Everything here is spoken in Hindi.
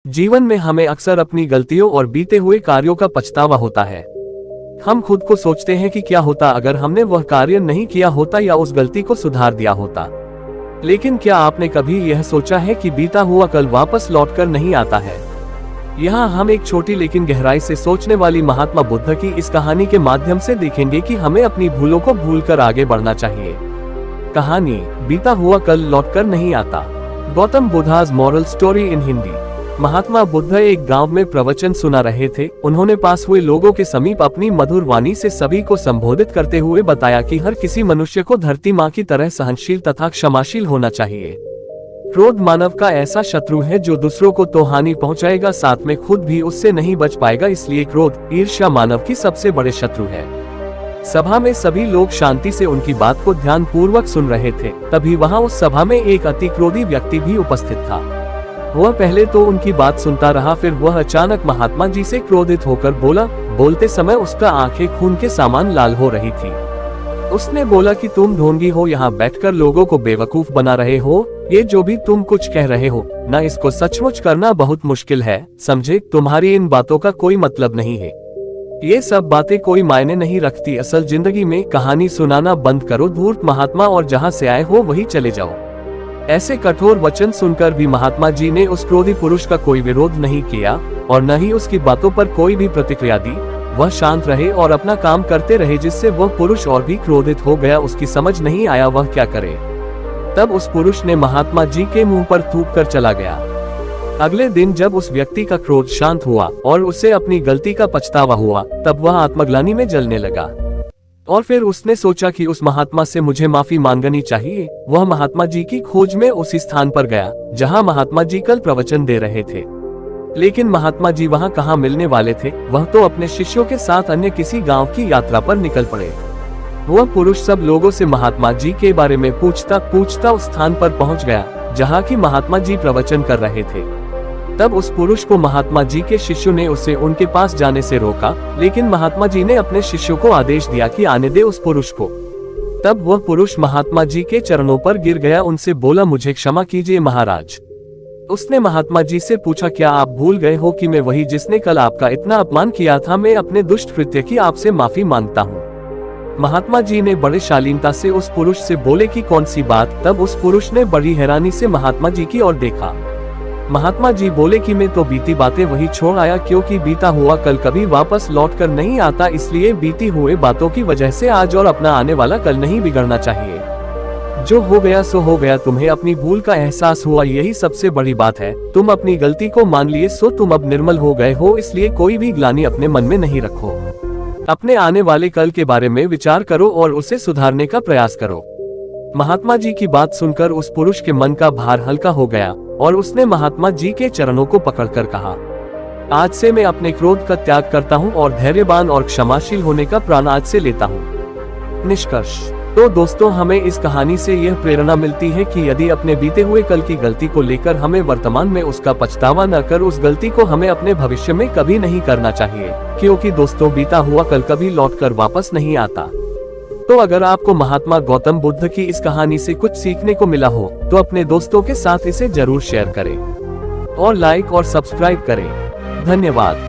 जीवन में हमें अक्सर अपनी गलतियों और बीते हुए कार्यों का पछतावा होता है। हम खुद को सोचते हैं कि क्या होता अगर हमने वह कार्य नहीं किया होता या उस गलती को सुधार दिया होता। लेकिन क्या आपने कभी यह सोचा है कि बीता हुआ कल वापस लौटकर नहीं आता है? यहाँ हम एक छोटी लेकिन गहराई से सोचने वाली महात्मा बुद्ध की इस कहानी के माध्यम से देखेंगे कि हमें अपनी भूलों को भूलकर आगे बढ़ना चाहिए। कहानी, बीता हुआ कल लौटकर नहीं आता। Gautam Buddha's moral story in Hindi. Mahatma Buddha एक गांव में प्रवचन सुना रहे थे। उन्होंने पास हुए लोगों के समीप अपनी मधुर वाणी से सभी को संबोधित करते हुए बताया कि हर किसी मनुष्य को धरती माँ की तरह सहनशील तथा क्षमाशील होना चाहिए। क्रोध मानव का ऐसा शत्रु है जो दूसरों को तो हानि पहुंचाएगा, साथ में खुद भी उससे नहीं बच पाएगा। इसलिए क्रोध, ईर्ष्या मानव की सबसे बड़े शत्रु है। सभा में सभी लोग शांति से उनकी बात को ध्यान पूर्वक सुन रहे थे। तभी वहां उस सभा में एक अति क्रोधी व्यक्ति भी उपस्थित था। वह पहले तो उनकी बात सुनता रहा, फिर वह अचानक महात्मा जी से क्रोधित होकर बोला। बोलते समय उसका आंखें खून के समान लाल हो रही थी। उसने बोला कि तुम ढोंगी हो, यहाँ बैठकर लोगों को बेवकूफ बना रहे हो। ये जो भी तुम कुछ कह रहे हो ना, इसको सचमुच करना बहुत मुश्किल है, समझे? तुम्हारी इन बातों का कोई मतलब नहीं है। ये सब बातें कोई मायने नहीं रखती असल जिंदगी में। कहानी सुनाना बंद करो धूर्त महात्मा, और जहाँ से आए हो वही चले जाओ। ऐसे कठोर वचन सुनकर भी महात्मा जी ने उस क्रोधी पुरुष का कोई विरोध नहीं किया और न ही उसकी बातों पर कोई भी प्रतिक्रिया दी। वह शांत रहे और अपना काम करते रहे, जिससे वह पुरुष और भी क्रोधित हो गया। उसकी समझ नहीं आया वह क्या करे। तब उस पुरुष ने महात्मा जी के मुंह पर थूक कर चला गया। अगले दिन जब उस व्यक्ति का क्रोध शांत हुआ और उसे अपनी गलती का पछतावा हुआ, तब वह आत्मग्लानि में जलने लगा। और फिर उसने सोचा कि उस महात्मा से मुझे माफी मांगनी चाहिए। वह महात्मा जी की खोज में उसी स्थान पर गया जहां महात्मा जी कल प्रवचन दे रहे थे। लेकिन महात्मा जी वहां कहां मिलने वाले थे, वह तो अपने शिष्यों के साथ अन्य किसी गांव की यात्रा पर निकल पड़े। वह पुरुष सब लोगों से महात्मा जी के बारे में पूछता उस स्थान पर पहुंच गया जहां की महात्मा जी प्रवचन कर रहे थे। तब उस पुरुष को महात्मा जी के शिष्यों ने उसे उनके पास जाने से रोका, लेकिन महात्मा जी ने अपने शिष्यों को आदेश दिया कि आने दे उस पुरुष को। तब वह पुरुष महात्मा जी के चरणों पर गिर गया, उनसे बोला, मुझे क्षमा कीजिए महाराज। उसने महात्मा जी से पूछा, क्या आप भूल गए हो कि मैं वही जिसने कल आपका इतना अपमान किया था? मैं अपने दुष्ट कृत्य की आपसे माफी मांगता हूँ। महात्मा जी ने बड़े शालीनता से उस पुरुष से बोले कि कौन सी बात? तब उस पुरुष ने बड़ी हैरानी से महात्मा जी की ओर देखा। महात्मा जी बोले कि मैं तो बीती बातें वही छोड़ आया, क्योंकि बीता हुआ कल कभी वापस लौट कर नहीं आता। इसलिए बीती हुए बातों की वजह से आज और अपना आने वाला कल नहीं बिगड़ना चाहिए। जो हो गया सो हो गया। तुम्हें अपनी भूल का एहसास हुआ, यही सबसे बड़ी बात है। तुम अपनी गलती को मान लिए, सो तुम अब निर्मल हो गए हो। इसलिए कोई भी ग्लानि अपने मन में नहीं रखो। अपने आने वाले कल के बारे में विचार करो और उसे सुधारने का प्रयास करो। महात्मा जी की बात सुनकर उस पुरुष के मन का भार हल्का हो गया और उसने महात्मा जी के चरणों को पकड़कर कहा, आज से मैं अपने क्रोध का त्याग करता हूँ और धैर्यवान और क्षमाशील होने का प्रण आज से लेता हूँ। निष्कर्ष। तो दोस्तों, हमें इस कहानी से यह प्रेरणा मिलती है कि यदि अपने बीते हुए कल की गलती को लेकर हमें वर्तमान में उसका पछतावा न कर, उस गलती को हमें अपने भविष्य में कभी नहीं करना चाहिए, क्योंकि दोस्तों बीता हुआ कल कभी लौटकर वापस नहीं आता। तो अगर आपको महात्मा गौतम बुद्ध की इस कहानी से कुछ सीखने को मिला हो तो अपने दोस्तों के साथ इसे जरूर शेयर करें और लाइक और सब्सक्राइब करें। धन्यवाद।